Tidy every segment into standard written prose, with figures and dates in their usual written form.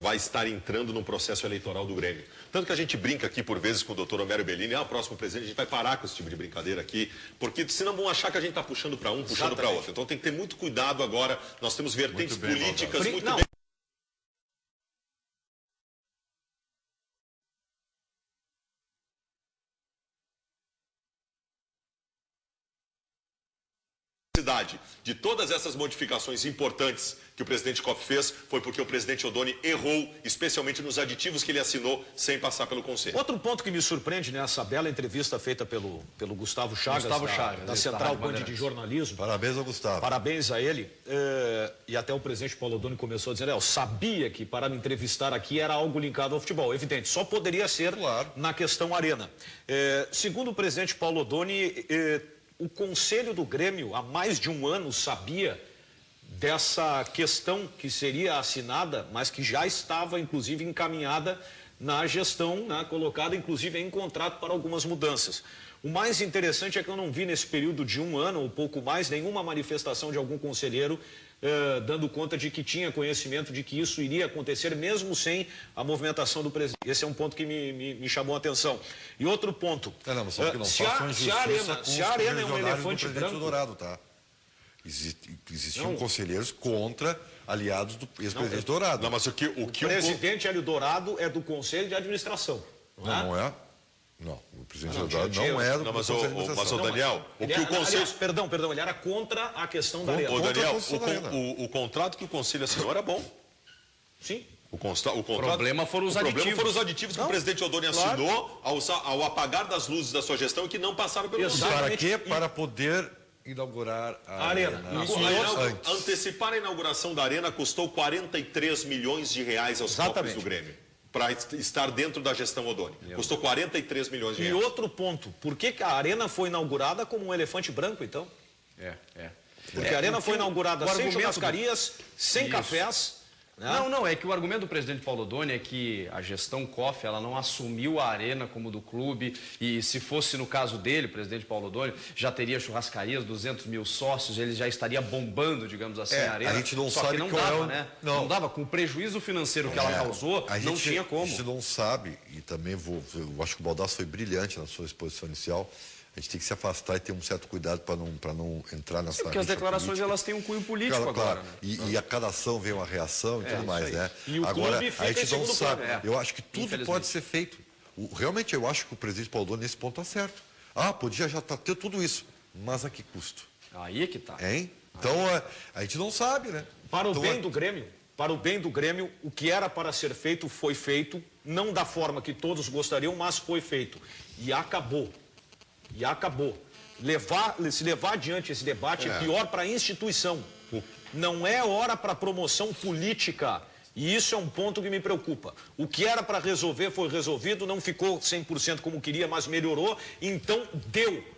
vai estar entrando num processo eleitoral do Grêmio. Tanto que a gente brinca aqui por vezes com o doutor Homero Bellini, o próximo presidente, a gente vai parar com esse tipo de brincadeira aqui, porque senão vão achar que a gente está puxando para um, puxando para outro. Então tem que ter muito cuidado agora, nós temos vertentes políticas muito bem... De todas essas modificações importantes que o presidente Koff fez, foi porque o presidente Odoni errou, especialmente nos aditivos que ele assinou sem passar pelo Conselho. Outro ponto que me surpreende nessa bela entrevista feita pelo Gustavo Chagas, da Central Band de Jornalismo. Parabéns ao Gustavo. Parabéns a ele. E até o presidente Paulo Odoni começou dizendo, eu sabia que para me entrevistar aqui era algo linkado ao futebol. Evidente, só poderia ser na questão Arena. Segundo o presidente Paulo Odoni, o Conselho do Grêmio, há mais de um ano, sabia dessa questão que seria assinada, mas que já estava, inclusive, encaminhada na gestão, né, colocada, inclusive, em contrato para algumas mudanças. O mais interessante é que eu não vi, nesse período de um ano ou pouco mais, nenhuma manifestação de algum conselheiro dando conta de que tinha conhecimento de que isso iria acontecer, mesmo sem a movimentação do presidente. Esse é um ponto que me chamou a atenção. E outro ponto, se a Arena é um elefante branco... Dourado, tá? Existiam conselheiros contra aliados do ex-presidente Dourado. Não, mas o presidente Hélio Dourado é do Conselho de Administração. Não é? Não, o presidente Dourado não é do Conselho de Administração. Mas, Daniel, Perdão, ele era contra a questão da Arena. Daniel, o contrato que o Conselho assinou era bom. Sim. O problema foram os aditivos que o presidente Odoni assinou ao apagar das luzes da sua gestão e que não passaram pelo Conselho. Para quê? Para poder inaugurar a Arena. Antecipar a inauguração da Arena custou 43 milhões de reais aos cofres do Grêmio. Para estar dentro da gestão Odoni. Custou 43 milhões de reais. E outro ponto, por que a Arena foi inaugurada como um elefante branco, então? Porque a Arena foi inaugurada sem churrascarias, sem cafés... Não, é que o argumento do presidente Paulo Odoni é que a gestão Koff, ela não assumiu a Arena como do clube, e se fosse no caso dele, o presidente Paulo Odoni, já teria churrascarias, 200 mil sócios, ele já estaria bombando, digamos assim, a Arena. A gente não Só sabe que não dava, né? Não dava, com o prejuízo financeiro que ela causou, não tinha como. A gente não sabe, e também eu acho que o Baldasso foi brilhante na sua exposição inicial. A gente tem que se afastar e ter um certo cuidado para não entrar nessa... Porque as declarações política. Elas têm um cunho político agora. Né? E a cada ação vem uma reação e tudo mais, né? E o agora, clube fica a gente não sabe. Eu acho que tudo pode ser feito. Realmente, eu acho que o presidente Paulo Odoni nesse ponto está certo. Podia já ter tudo isso. Mas a que custo? Aí é que está. Hein? Então, a gente não sabe, né? Para o bem do Grêmio, o que era para ser feito foi feito, não da forma que todos gostariam, mas foi feito. E acabou. Se levar adiante esse debate é pior para a instituição. Não é hora para promoção política. E isso é um ponto que me preocupa. O que era para resolver foi resolvido, não ficou 100% como queria, mas melhorou. Então,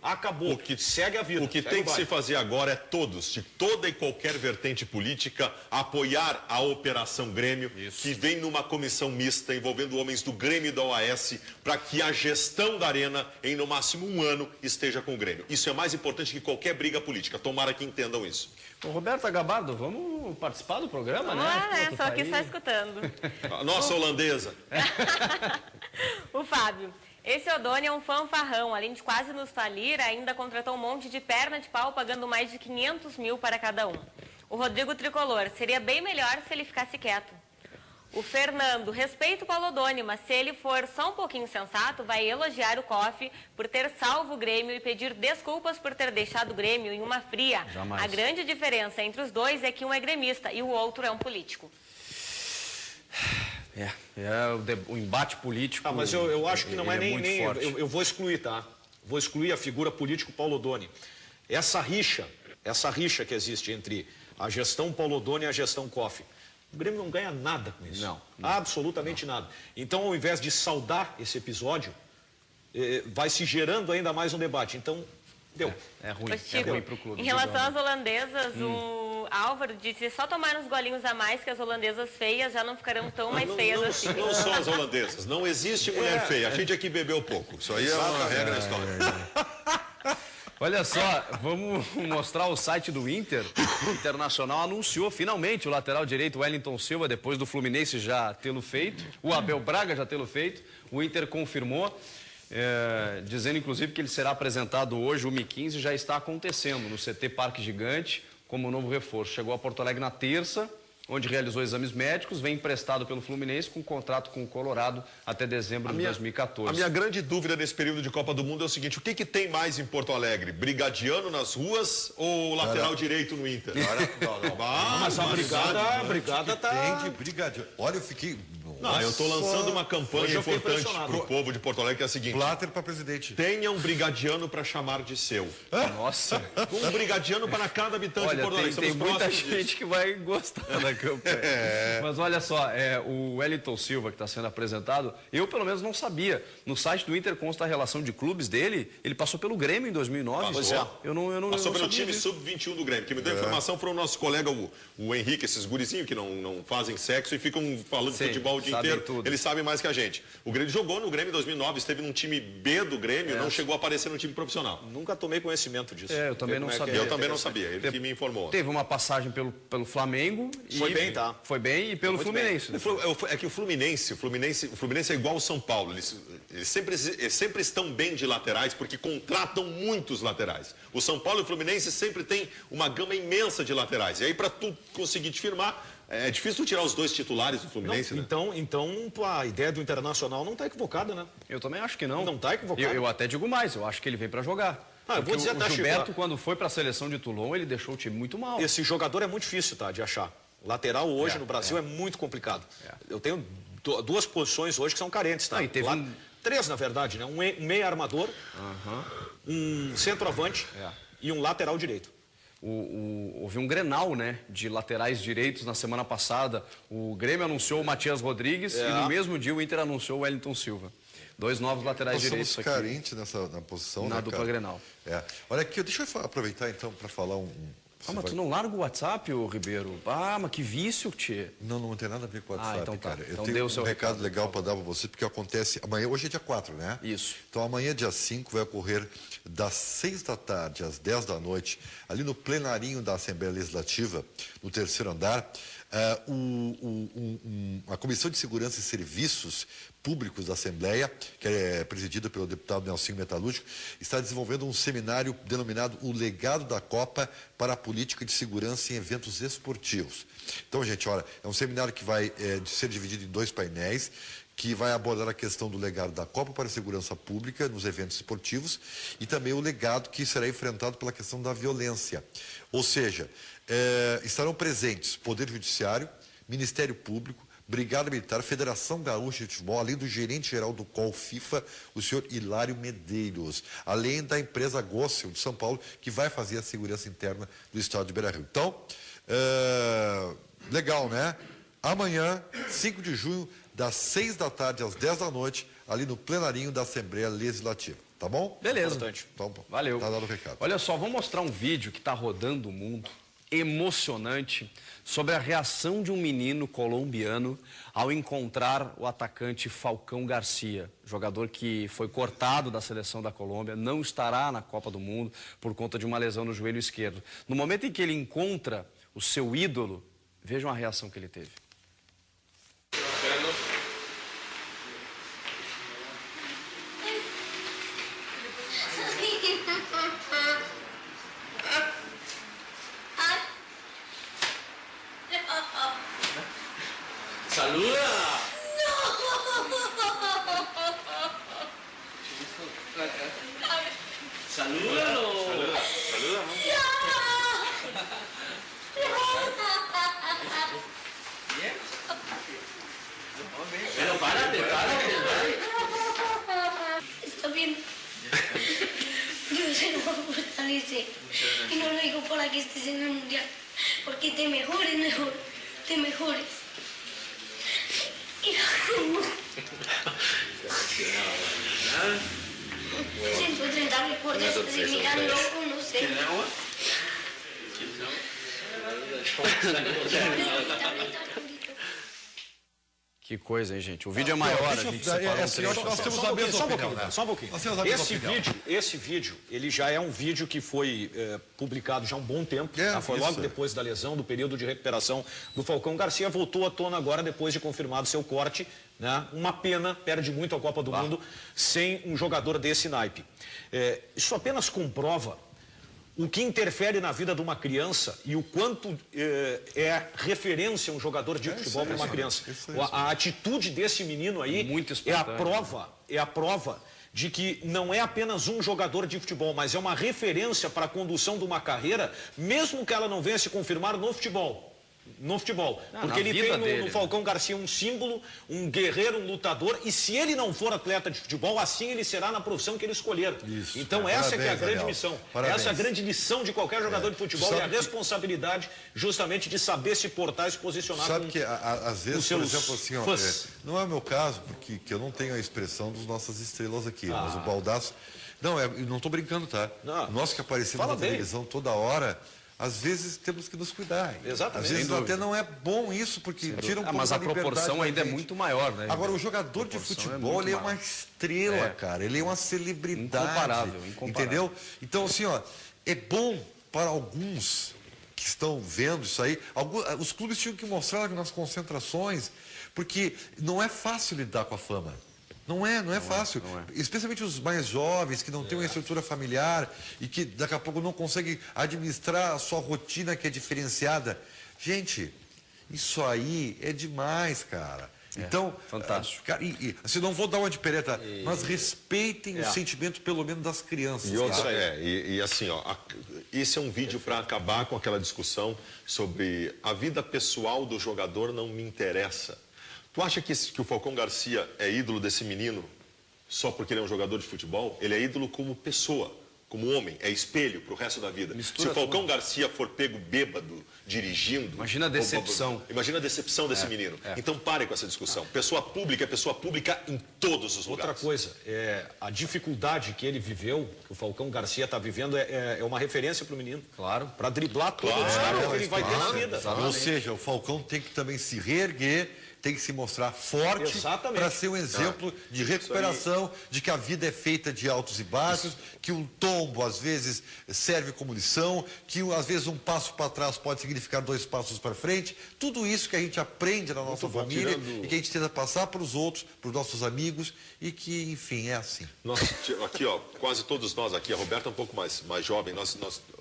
acabou. Segue a vida. O que tem que se fazer agora é todos, de toda e qualquer vertente política, apoiar a Operação Grêmio, que vem numa comissão mista envolvendo homens do Grêmio e da OAS, para que a gestão da Arena, em no máximo um ano, esteja com o Grêmio. Isso é mais importante que qualquer briga política. Tomara que entendam isso. Roberta Gabardo, vamos participar do programa, né? Só aqui só escutando. A nossa holandesa. O Fábio. Esse Odoni é um fanfarrão. Além de quase nos falir, ainda contratou um monte de perna de pau, pagando mais de 500 mil para cada um. O Rodrigo Tricolor. Seria bem melhor se ele ficasse quieto. O Fernando, respeito o Paulo Odoni, mas se ele for só um pouquinho sensato, vai elogiar o Koff por ter salvo o Grêmio e pedir desculpas por ter deixado o Grêmio em uma fria. Jamais. A grande diferença entre os dois é que um é gremista e o outro é um político. O embate político. Mas eu acho que não é nem eu vou excluir, tá? Vou excluir a figura político Paulo Odoni. Essa rixa que existe entre a gestão Paulo Odoni e a gestão Koff. O Grêmio não ganha nada com isso. Não. Absolutamente nada. Então, ao invés de saudar esse episódio, vai se gerando ainda mais um debate. Então, deu. É ruim. Chico, é ruim pro clube. Em relação às holandesas, o Álvaro disse, só tomar uns golinhos a mais que as holandesas feias já não ficarão tão mais feias assim. Não são as holandesas. Não existe mulher feia. A gente aqui bebeu pouco. Isso aí é uma regra na história. Olha só, vamos mostrar o site do Inter. O Internacional anunciou finalmente o lateral direito Wellington Silva, depois do Fluminense já tê-lo feito, o Abel Braga já tê-lo feito. O Inter confirmou, dizendo inclusive que ele será apresentado hoje, 1h15, já está acontecendo no CT Parque Gigante, como novo reforço. Chegou a Porto Alegre na terça, onde realizou exames médicos, vem emprestado pelo Fluminense com contrato com o Colorado até dezembro de 2014. A minha grande dúvida nesse período de Copa do Mundo é o seguinte, o que tem mais em Porto Alegre? Brigadiano nas ruas ou lateral direito no Inter? Mas a brigada tá... Tem de brigadiano. Olha, eu fiquei... Não, eu estou lançando uma campanha importante para o povo de Porto Alegre, que é a seguinte... Blatter para presidente. Tenha um brigadiano para chamar de seu. Nossa. Um brigadiano para cada habitante de Porto Alegre. Tem muita gente que vai gostar da campanha. Mas olha só, o Wellington Silva que está sendo apresentado, eu pelo menos não sabia. No site do Inter consta a relação de clubes dele, ele passou pelo Grêmio em 2009. Pois é. Eu não passou pelo sabia time sub-21 do Grêmio. Quem me deu informação foi o nosso colega, o Henrique, esses gurizinhos que não fazem sexo e ficam falando de futebol o dia inteiro. Tudo. Eles sabem mais que a gente. O Grêmio jogou no Grêmio em 2009, esteve num time B do Grêmio, não chegou a aparecer no time profissional. Nunca tomei conhecimento disso. Eu também não sabia. Eu também não sabia, ele que me informou. Teve uma passagem pelo Flamengo. Foi bem, tá? Foi bem e pelo Fluminense. É que o Fluminense é igual ao São Paulo. Eles sempre estão bem de laterais porque contratam muitos laterais. O São Paulo e o Fluminense sempre têm uma gama imensa de laterais. E aí, para tu conseguir te firmar, é difícil tu tirar os dois titulares do Fluminense, né? Então a ideia do Internacional não está equivocada, né? Eu também acho que não. Não está equivocada. Eu até digo mais, eu acho que ele vem para jogar. Eu vou dizer até o Gilberto, quando foi para a seleção de Toulon, ele deixou o time muito mal. Esse jogador é muito difícil, tá, de achar. Lateral hoje no Brasil é muito complicado. Eu tenho duas posições hoje que são carentes, tá? Três, na verdade, né? Um meia armador, um centroavante e um lateral direito. Houve um Grenal, né, de laterais direitos na semana passada. O Grêmio anunciou o Matias Rodrigues e no mesmo dia o Inter anunciou o Wellington Silva. Dois novos laterais direitos aqui. Nós somos carentes na posição, na dupla Grenal. Olha aqui, deixa eu aproveitar então para falar mas tu não larga o WhatsApp, ô Ribeiro? Mas que vício, tchê. Não tem nada a ver com o WhatsApp, então tá. cara. Então eu tenho um recado legal para dar para você, porque acontece amanhã, hoje é dia 4, né? Isso. Então amanhã, dia 5, vai ocorrer das 6 da tarde às 10 da noite, ali no plenarinho da Assembleia Legislativa, no 3º andar, a Comissão de Segurança e Serviços Públicos da Assembleia, que é presidida pelo deputado Nelsinho Metalúrgico, está desenvolvendo um seminário denominado O Legado da Copa para a Política de Segurança em Eventos Esportivos. Então, gente, olha, é um seminário que vai ser dividido em 2 painéis, que vai abordar a questão do legado da Copa para a segurança pública nos eventos esportivos e também o legado que será enfrentado pela questão da violência. Ou seja, estarão presentes Poder Judiciário, Ministério Público, Brigada Militar, Federação Gaúcha de Futebol, além do gerente-geral do COL FIFA, o senhor Hilário Medeiros, além da empresa Gossel de São Paulo, que vai fazer a segurança interna do estado de Beira-Rio. Então, legal, né? Amanhã, 5 de junho, das 6 da tarde às 10 da noite, ali no plenarinho da Assembleia Legislativa. Tá bom? Beleza. Então, valeu. Tá dado o recado. Olha só, vamos mostrar um vídeo que está rodando o mundo, emocionante, sobre a reação de um menino colombiano ao encontrar o atacante Falcão Garcia, jogador que foi cortado da seleção da Colômbia, não estará na Copa do Mundo por conta de uma lesão no joelho esquerdo. No momento em que ele encontra o seu ídolo, vejam a reação que ele teve. ¡Saluda! ¡Salúdalo! Saluda, mamá. ¿Bien? Pero párate. Está bien. Yo se lo fortalece. Y no lo digo para que estés en el mundial. Porque te mejores mejor. Te mejores. 130 reportes de mirando, no sé. ¿Quieres agua? Que coisa, hein, gente? O vídeo é maior, a gente separou um trecho. Nós temos a mesma opinião, né? Só um pouquinho. Nós temos a mesma opinião. Esse vídeo, ele já é um vídeo que foi publicado já há um bom tempo. Foi logo depois da lesão, do período de recuperação do Falcão Garcia. Voltou à tona agora depois de confirmado seu corte. Né? Uma pena, perde muito a Copa do Mundo sem um jogador desse naipe. Isso apenas comprova o que interfere na vida de uma criança e o quanto é referência um jogador de futebol para uma criança. A atitude desse menino aí é a prova de que não é apenas um jogador de futebol, mas é uma referência para a condução de uma carreira, mesmo que ela não venha se confirmar no futebol. Porque ele tem no Falcão Garcia um símbolo, um guerreiro, um lutador, e se ele não for atleta de futebol, assim ele será na profissão que ele escolher. Então essa que é a grande missão. Essa é a grande lição de qualquer jogador de futebol, e a responsabilidade justamente de saber se portar e se posicionar. Sabe que às vezes, por exemplo, assim, não é o meu caso, porque eu não tenho a expressão das nossas estrelas aqui, mas o Baldasso... Não, eu não estou brincando, tá? Nós que aparecemos na televisão toda hora... Às vezes temos que nos cuidar. Exatamente. Às vezes até não é bom isso, porque tira um pouco mas a proporção ainda é muito maior, né? Agora, o jogador de futebol, ele é uma estrela, cara. Ele é uma celebridade. Incomparável. Entendeu? Então, assim, é bom para alguns que estão vendo isso aí. Os clubes tinham que mostrar nas concentrações, porque não é fácil lidar com a fama. Não é fácil. Especialmente os mais jovens, que não têm uma estrutura familiar e que daqui a pouco não conseguem administrar a sua rotina, que é diferenciada. Gente, isso aí é demais, cara. Então, fantástico. Assim, não vou dar uma de pereta, mas respeitem o sentimento, pelo menos, das crianças. E assim, esse é um vídeo para acabar com aquela discussão sobre a vida pessoal do jogador não me interessa. Tu acha que o Falcão Garcia é ídolo desse menino só porque ele é um jogador de futebol? Ele é ídolo como pessoa, como homem, é espelho pro resto da vida. Se o Falcão Garcia for pego bêbado, dirigindo... Imagina a decepção. Imagina a decepção desse menino. Então pare com essa discussão. Pessoa pública é pessoa pública em todos os lugares. Outra coisa, a dificuldade que ele viveu, que o Falcão Garcia está vivendo, é uma referência pro menino. Claro. Para driblar todo o desafio que ele vai ter na vida. Ou seja, o Falcão tem que também se reerguer, tem que se mostrar forte para ser um exemplo de recuperação, de que a vida é feita de altos e baixos, que um tombo às vezes serve como lição, que às vezes um passo para trás pode significar 2 passos para frente. Tudo isso que a gente aprende na nossa família e que a gente tenta passar para os outros, para os nossos amigos e que, enfim, é assim. Aqui, quase todos nós aqui, a Roberta é um pouco mais jovem,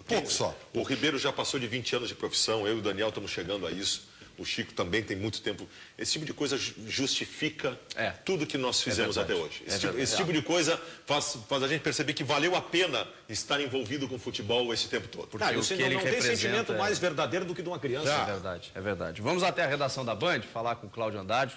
pouco só. O Ribeiro já passou de 20 anos de profissão, eu e o Daniel estamos chegando a isso. O Chico também tem muito tempo. Esse tipo de coisa justifica tudo que nós fizemos até hoje. Esse tipo de coisa faz a gente perceber que valeu a pena estar envolvido com o futebol esse tempo todo. Porque o que ele não tem sentimento mais verdadeiro do que de uma criança. É verdade. Vamos até a redação da Band, falar com o Cláudio Andrade,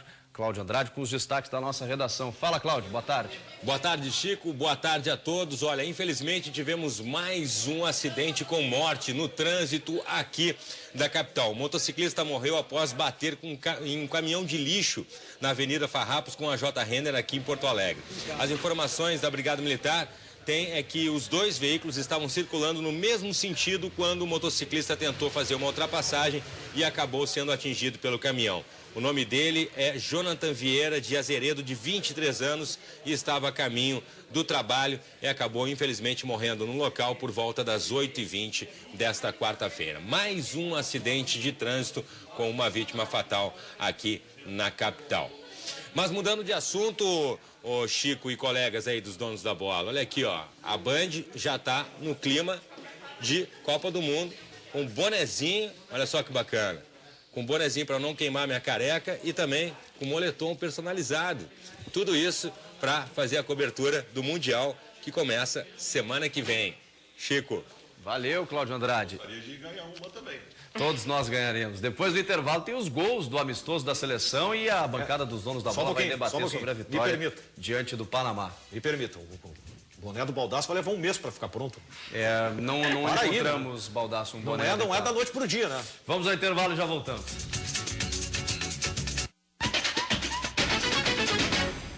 com os destaques da nossa redação. Fala, Cláudio, boa tarde. Boa tarde, Chico, boa tarde a todos. Olha, infelizmente tivemos mais um acidente com morte no trânsito aqui da capital. O motociclista morreu após bater em um caminhão de lixo na Avenida Farrapos com a J. Renner aqui em Porto Alegre. As informações da Brigada Militar é que os 2 veículos estavam circulando no mesmo sentido quando o motociclista tentou fazer uma ultrapassagem e acabou sendo atingido pelo caminhão. O nome dele é Jonathan Vieira de Azeredo, de 23 anos, e estava a caminho do trabalho e acabou, infelizmente, morrendo no local por volta das 8h20 desta quarta-feira. Mais um acidente de trânsito com uma vítima fatal aqui na capital. Mas mudando de assunto, Chico e colegas aí dos donos da bola, olha aqui, a Band já está no clima de Copa do Mundo, com bonezinho, olha só que bacana. Com bonezinho para não queimar minha careca e também com moletom personalizado. Tudo isso para fazer a cobertura do Mundial, que começa semana que vem. Chico. Valeu, Cláudio Andrade. Gostaria de ganhar uma também. Todos nós ganharemos. Depois do intervalo tem os gols do amistoso da seleção e a bancada dos donos da bola vai debater sobre a vitória diante do Panamá. Me permitam. O boné do Baldasso vai levar um mês para ficar pronto. Não encontramos, Baldasso, um boné. Não é da noite pro dia, né? Vamos ao intervalo e já voltamos.